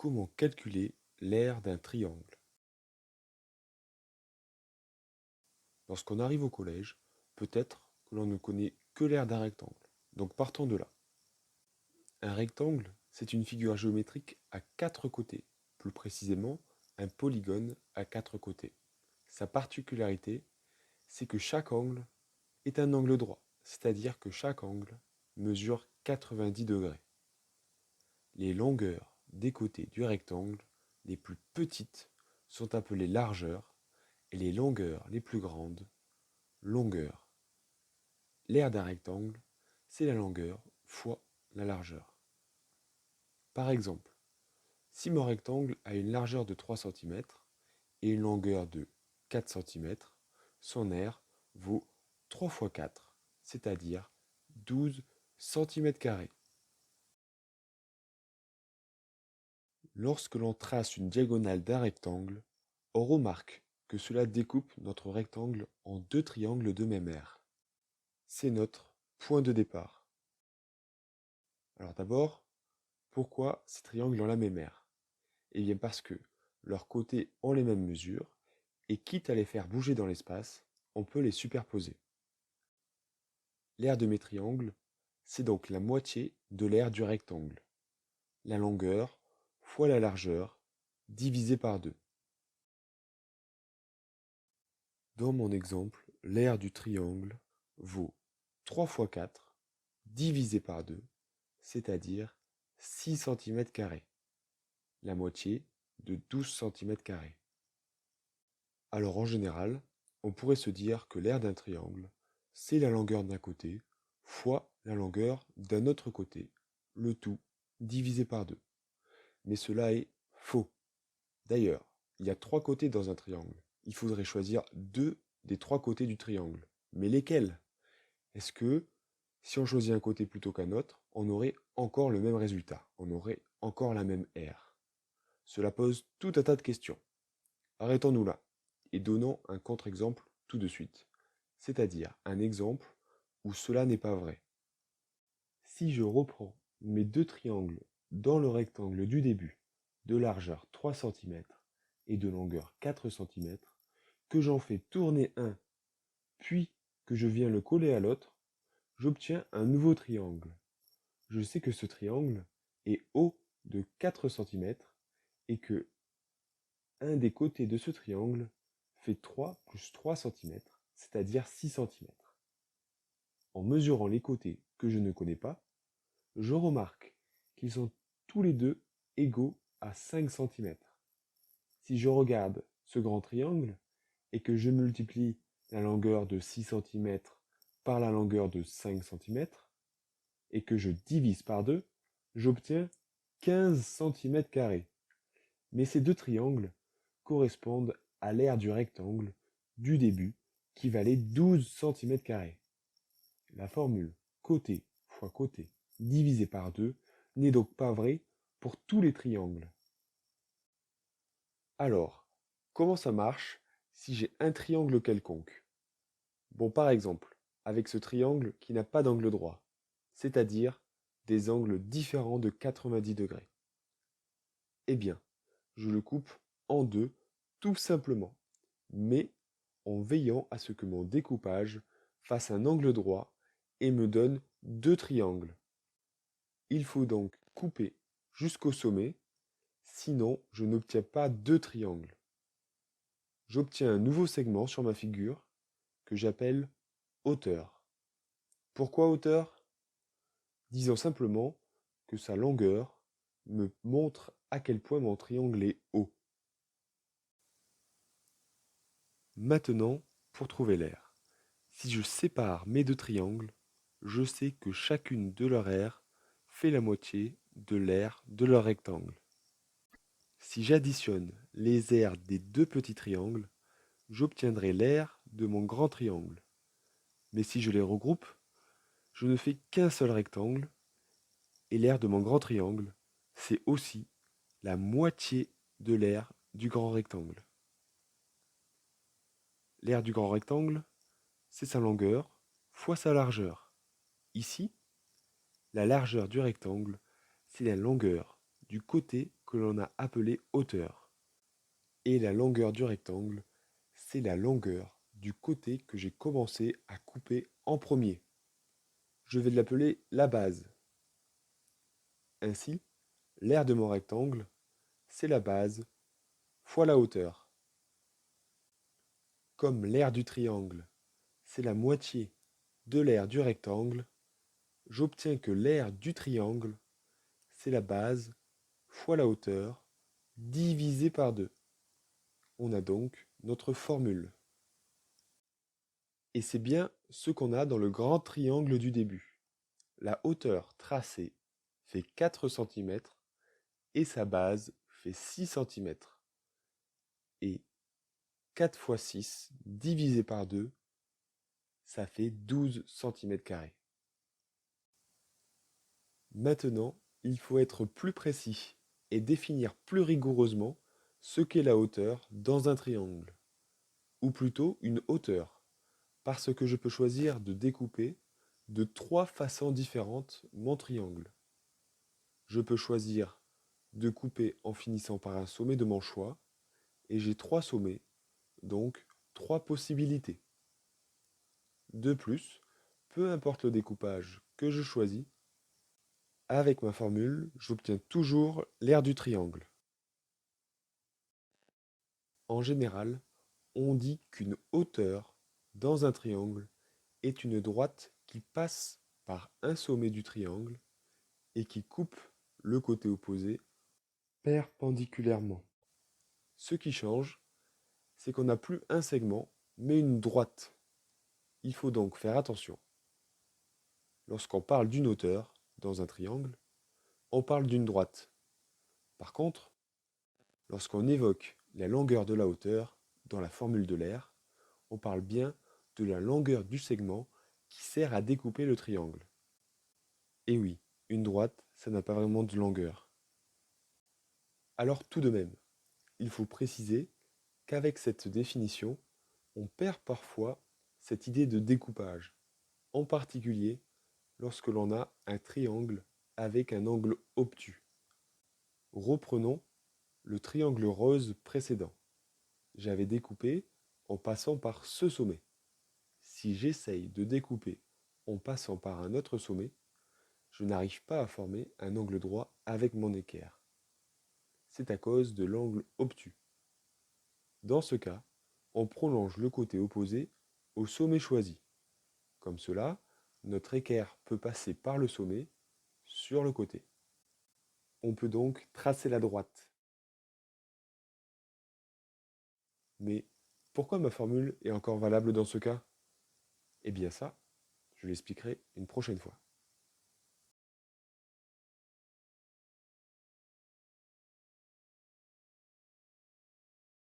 Comment calculer l'aire d'un triangle? Lorsqu'on arrive au collège, peut-être que l'on ne connaît que l'aire d'un rectangle. Donc partons de là. Un rectangle, c'est une figure géométrique à quatre côtés. Plus précisément, un polygone à quatre côtés. Sa particularité, c'est que chaque angle est un angle droit, c'est-à-dire que chaque angle mesure 90 degrés. Les longueurs des côtés du rectangle, les plus petites, sont appelées largeurs et les longueurs les plus grandes, longueur. L'aire d'un rectangle, c'est la longueur fois la largeur. Par exemple, si mon rectangle a une largeur de 3 cm et une longueur de 4 cm, son aire vaut 3 fois 4, c'est-à-dire 12 cm². Lorsque l'on trace une diagonale d'un rectangle, on remarque que cela découpe notre rectangle en deux triangles de même aire. C'est notre point de départ. Alors d'abord, pourquoi ces triangles ont la même aire? Eh bien parce que leurs côtés ont les mêmes mesures, et quitte à les faire bouger dans l'espace, on peut les superposer. L'aire de mes triangles, c'est donc la moitié de l'aire du rectangle. La longueur fois la largeur divisé par 2. Dans mon exemple, l'aire du triangle vaut 3 fois 4 divisé par 2, c'est-à-dire 6 cm², la moitié de 12 cm². Alors en général, on pourrait se dire que l'aire d'un triangle, c'est la longueur d'un côté fois la longueur d'un autre côté, le tout divisé par 2. Mais cela est faux. D'ailleurs, il y a trois côtés dans un triangle. Il faudrait choisir deux des trois côtés du triangle. Mais lesquels? Est-ce que si on choisit un côté plutôt qu'un autre, on aurait encore le même résultat? On aurait encore la même aire? Cela pose tout un tas de questions. Arrêtons-nous là et donnons un contre-exemple tout de suite, c'est-à-dire un exemple où cela n'est pas vrai. Si je reprends mes deux triangles dans le rectangle du début, de largeur 3 cm et de longueur 4 cm, que j'en fais tourner un, puis que je viens le coller à l'autre, j'obtiens un nouveau triangle. Je sais que ce triangle est haut de 4 cm et que un des côtés de ce triangle fait 3 plus 3 cm, c'est-à-dire 6 cm. En mesurant les côtés que je ne connais pas, je remarque qu'ils sont tous les deux égaux à 5 cm. Si je regarde ce grand triangle et que je multiplie la longueur de 6 cm par la longueur de 5 cm et que je divise par 2, j'obtiens 15 cm². Mais ces deux triangles correspondent à l'aire du rectangle du début qui valait 12 cm². La formule côté fois côté divisé par 2 n'est donc pas vraie pour tous les triangles. Alors, comment ça marche si j'ai un triangle quelconque? Bon, par exemple, avec ce triangle qui n'a pas d'angle droit, c'est-à-dire des angles différents de 90 degrés. Eh bien, je le coupe en deux tout simplement, mais en veillant à ce que mon découpage fasse un angle droit et me donne deux triangles. Il faut donc couper jusqu'au sommet, sinon je n'obtiens pas deux triangles. J'obtiens un nouveau segment sur ma figure que j'appelle hauteur. Pourquoi hauteur? Disons simplement que sa longueur me montre à quel point mon triangle est haut. Maintenant, pour trouver l'aire. Si je sépare mes deux triangles, je sais que chacune de leurs aires fait la moitié de l'aire de leur rectangle. Si j'additionne les aires des deux petits triangles, j'obtiendrai l'aire de mon grand triangle. Mais si je les regroupe, je ne fais qu'un seul rectangle, et l'aire de mon grand triangle, c'est aussi la moitié de l'aire du grand rectangle. L'aire du grand rectangle, c'est sa longueur fois sa largeur. Ici, la largeur du rectangle, c'est la longueur du côté que l'on a appelé hauteur. Et la longueur du rectangle, c'est la longueur du côté que j'ai commencé à couper en premier. Je vais l'appeler la base. Ainsi, l'aire de mon rectangle, c'est la base fois la hauteur. Comme l'aire du triangle, c'est la moitié de l'aire du rectangle, j'obtiens que l'aire du triangle, c'est la base fois la hauteur divisé par 2. On a donc notre formule. Et c'est bien ce qu'on a dans le grand triangle du début. La hauteur tracée fait 4 cm et sa base fait 6 cm. Et 4 fois 6 divisé par 2, ça fait 12 cm². Maintenant, il faut être plus précis et définir plus rigoureusement ce qu'est la hauteur dans un triangle, ou plutôt une hauteur, parce que je peux choisir de découper de 3 façons différentes mon triangle. Je peux choisir de couper en finissant par un sommet de mon choix, et j'ai 3 sommets, donc 3 possibilités. De plus, peu importe le découpage que je choisis, avec ma formule, j'obtiens toujours l'aire du triangle. En général, on dit qu'une hauteur dans un triangle est une droite qui passe par un sommet du triangle et qui coupe le côté opposé perpendiculairement. Ce qui change, c'est qu'on n'a plus un segment, mais une droite. Il faut donc faire attention. Lorsqu'on parle d'une hauteur dans un triangle, on parle d'une droite. Par contre, lorsqu'on évoque la longueur de la hauteur dans la formule de l'aire, on parle bien de la longueur du segment qui sert à découper le triangle. Et oui, une droite, ça n'a pas vraiment de longueur. Alors tout de même, il faut préciser qu'avec cette définition, on perd parfois cette idée de découpage, en particulier lorsque l'on a un triangle avec un angle obtus. Reprenons le triangle rose précédent. J'avais découpé en passant par ce sommet. Si j'essaye de découper en passant par un autre sommet, je n'arrive pas à former un angle droit avec mon équerre. C'est à cause de l'angle obtus. Dans ce cas, on prolonge le côté opposé au sommet choisi. Comme cela, notre équerre peut passer par le sommet sur le côté. On peut donc tracer la droite. Mais pourquoi ma formule est encore valable dans ce cas? Eh bien ça, je l'expliquerai une prochaine fois.